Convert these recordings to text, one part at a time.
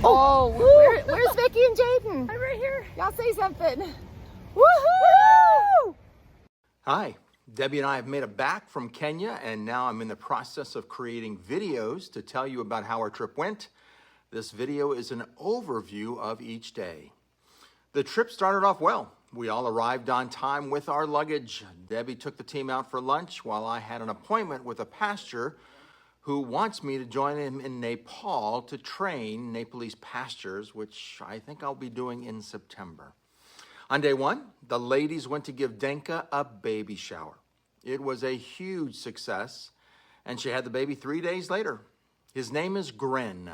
Oh, where's Vicky and Jaden? I'm right here. Y'all say something. Woohoo! Hi, Debbie and I have made it back from Kenya, and now I'm in the process of creating videos to tell you about how our trip went. This video is an overview of each day. The trip started off well. We all arrived on time with our luggage. Debbie took the team out for lunch while I had an appointment with a pastor who wants me to join him in Nepal to train Nepalese pastors, which I think I'll be doing in September. On day one, the ladies went to give Denka a baby shower. It was a huge success, and she had the baby 3 days later. His name is Gren.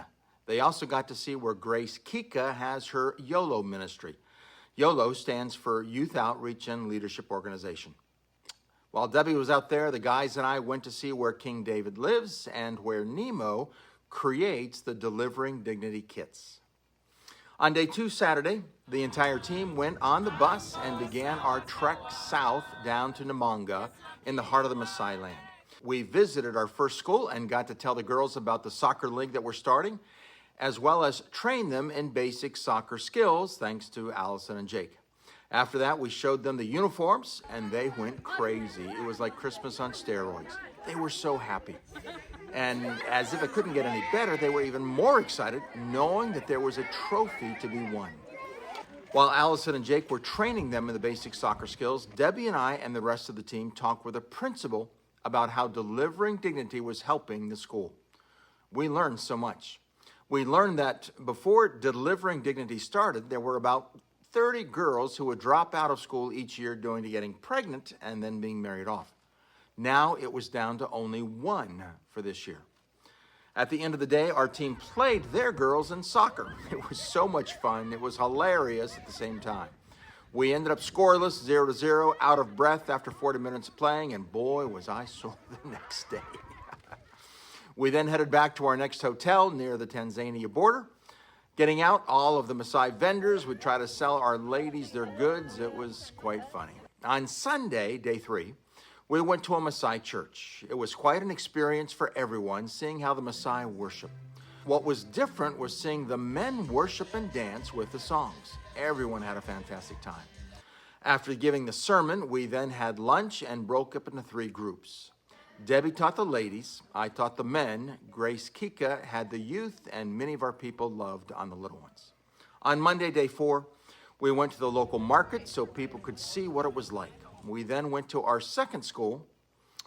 They also got to see where Grace Kika has her YOLO ministry. YOLO stands for Youth Outreach and Leadership Organization. While Debbie was out there, the guys and I went to see where King David lives and where Nemo creates the Delivering Dignity kits. On day two, Saturday, the entire team went on the bus and began our trek south down to Namanga in the heart of the Maasai land. We visited our first school and got to tell the girls about the soccer league that we're starting, as well as train them in basic soccer skills, thanks to Allison and Jake. After that, we showed them the uniforms, and they went crazy. It was like Christmas on steroids. They were so happy. And as if it couldn't get any better, they were even more excited knowing that there was a trophy to be won. While Allison and Jake were training them in the basic soccer skills, Debbie and I and the rest of the team talked with a principal about how Delivering Dignity was helping the school. We learned so much. We learned that before Delivering Dignity started, there were about 30 girls who would drop out of school each year due to getting pregnant and then being married off. Now it was down to only one for this year. At the end of the day, our team played their girls in soccer. It was so much fun. It was hilarious at the same time. We ended up scoreless, 0-0, out of breath after 40 minutes of playing, and boy, was I sore the next day. We then headed back to our next hotel near the Tanzania border. Getting out, all of the Maasai vendors would try to sell our ladies their goods. It was quite funny. On Sunday, day three, we went to a Maasai church. It was quite an experience for everyone, seeing how the Maasai worship. What was different was seeing the men worship and dance with the songs. Everyone had a fantastic time. After giving the sermon, we then had lunch and broke up into 3 groups. Debbie taught the ladies, I taught the men, Grace Kika had the youth, and many of our people loved on the little ones. On Monday, day 4, we went to the local market so people could see what it was like. We then went to our second school.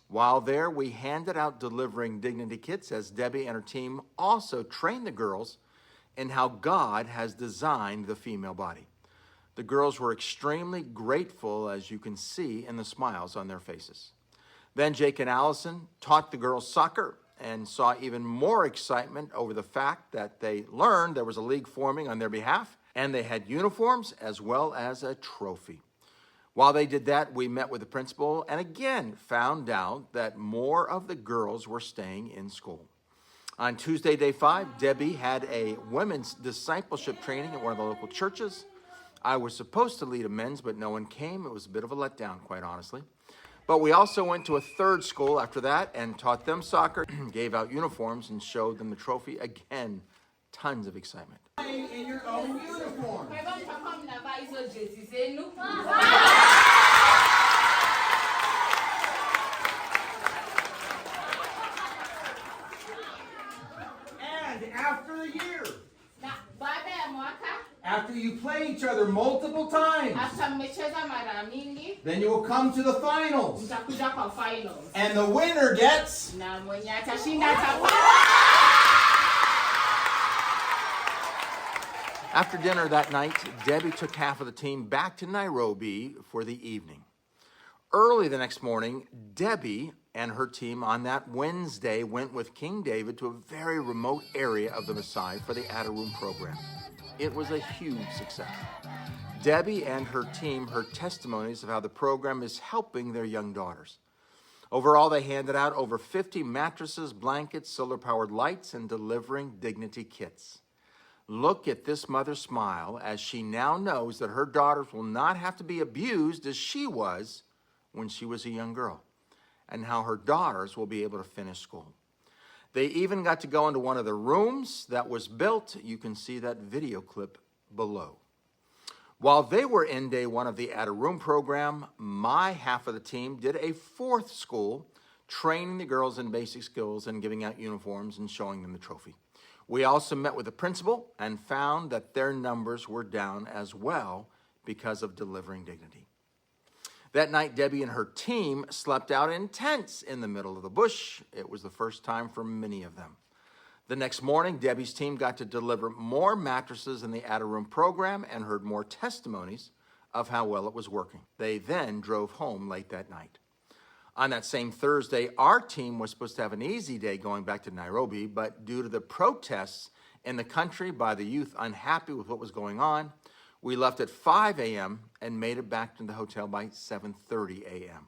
While there, we handed out Delivering Dignity kits as Debbie and her team also trained the girls in how God has designed the female body. The girls were extremely grateful, as you can see in the smiles on their faces. Then Jake and Allison taught the girls soccer and saw even more excitement over the fact that they learned there was a league forming on their behalf, and they had uniforms as well as a trophy. While they did that, we met with the principal and again found out that more of the girls were staying in school. On Tuesday, day 5, Debbie had a women's discipleship training at one of the local churches. I was supposed to lead a men's, but no one came. It was a bit of a letdown, quite honestly. But we also went to a third school after that and taught them soccer, gave out uniforms, and showed them the trophy. Again, tons of excitement. In your own uniform. And after a year, after you play each other multiple times, then you will come to the finals. And the winner gets... After dinner that night, Debbie took half of the team back to Nairobi for the evening. Early the next morning, Debbie and her team on that Wednesday went with King David to a very remote area of the Maasai for the Atarum program. It was a huge success. Debbie and her team heard testimonies of how the program is helping their young daughters. Overall, they handed out over 50 mattresses, blankets, solar-powered lights, and Delivering Dignity kits. Look at this mother smile as she now knows that her daughters will not have to be abused as she was when she was a young girl, and how her daughters will be able to finish school. They even got to go into one of the rooms that was built. You can see that video clip below. While they were in day one of the Add a Room program, my half of the team did a fourth school, training the girls in basic skills and giving out uniforms and showing them the trophy. We also met with the principal and found that their numbers were down as well because of delivering dignity. That night, Debbie and her team slept out in tents in the middle of the bush. It was the first time for many of them. The next morning, Debbie's team got to deliver more mattresses in the Add a Room program and heard more testimonies of how well it was working. They then drove home late that night. On that same Thursday, our team was supposed to have an easy day going back to Nairobi, but due to the protests in the country by the youth unhappy with what was going on, we left at 5 a.m. and made it back to the hotel by 7:30 a.m.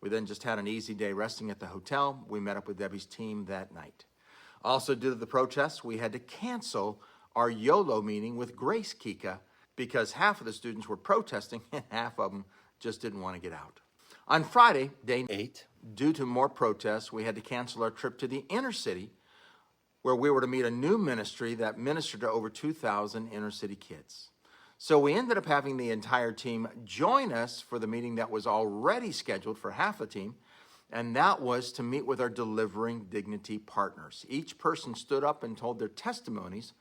We then just had an easy day resting at the hotel. We met up with Debbie's team that night. Also, due to the protests, we had to cancel our YOLO meeting with Grace Kika because half of the students were protesting and half of them just didn't want to get out. On Friday, day 8, due to more protests, we had to cancel our trip to the inner city where we were to meet a new ministry that ministered to over 2,000 inner city kids. So we ended up having the entire team join us for the meeting that was already scheduled for half the team, and that was to meet with our Delivering Dignity partners. Each person stood up and told their testimonies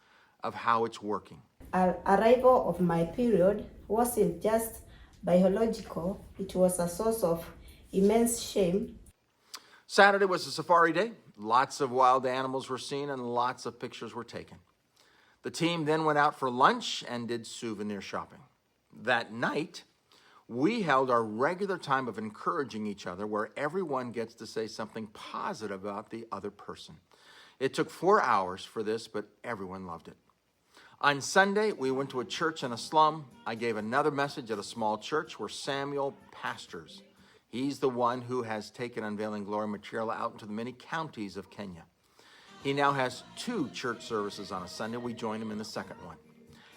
of how it's working. Arrival of my period wasn't just biological, it was a source of immense shame. Saturday was a safari day. Lots of wild animals were seen and lots of pictures were taken. The team then went out for lunch and did souvenir shopping. That night, we held our regular time of encouraging each other where everyone gets to say something positive about the other person. It took 4 hours for this, but everyone loved it. On Sunday, we went to a church in a slum. I gave another message at a small church where Samuel pastors. He's the one who has taken Unveiling Glory material out into the many counties of Kenya. He now has 2 church services on a Sunday. We joined him in the second one.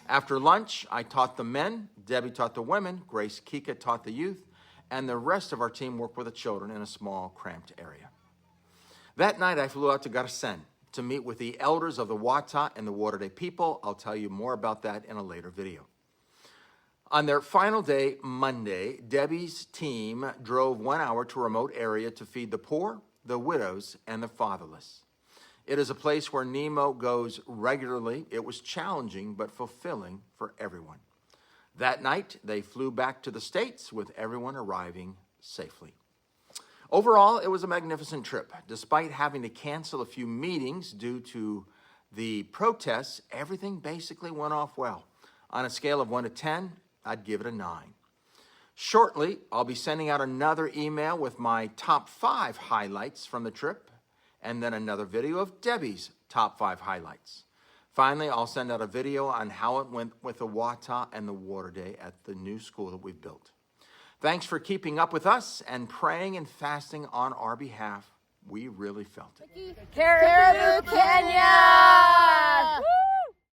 After lunch, I taught the men, Debbie taught the women, Grace Kika taught the youth, and the rest of our team worked with the children in a small, cramped area. That night, I flew out to Garsen to meet with the elders of the Wata and the Waterday people. I'll tell you more about that in a later video. On their final day, Monday, Debbie's team drove 1 hour to a remote area to feed the poor, the widows, and the fatherless. It is a place where Nemo goes regularly. It was challenging but fulfilling for everyone. That night, they flew back to the States with everyone arriving safely. Overall, it was a magnificent trip. Despite having to cancel a few meetings due to the protests, everything basically went off well. On a scale of 1 to 10, I'd give it a 9. Shortly, I'll be sending out another email with my top 5 highlights from the trip, and then another video of Debbie's top 5 highlights. Finally, I'll send out a video on how it went with the Wata and the Waterday at the new school that we've built. Thanks for keeping up with us and praying and fasting on our behalf. We really felt it. Caribou, Kenya! Woo!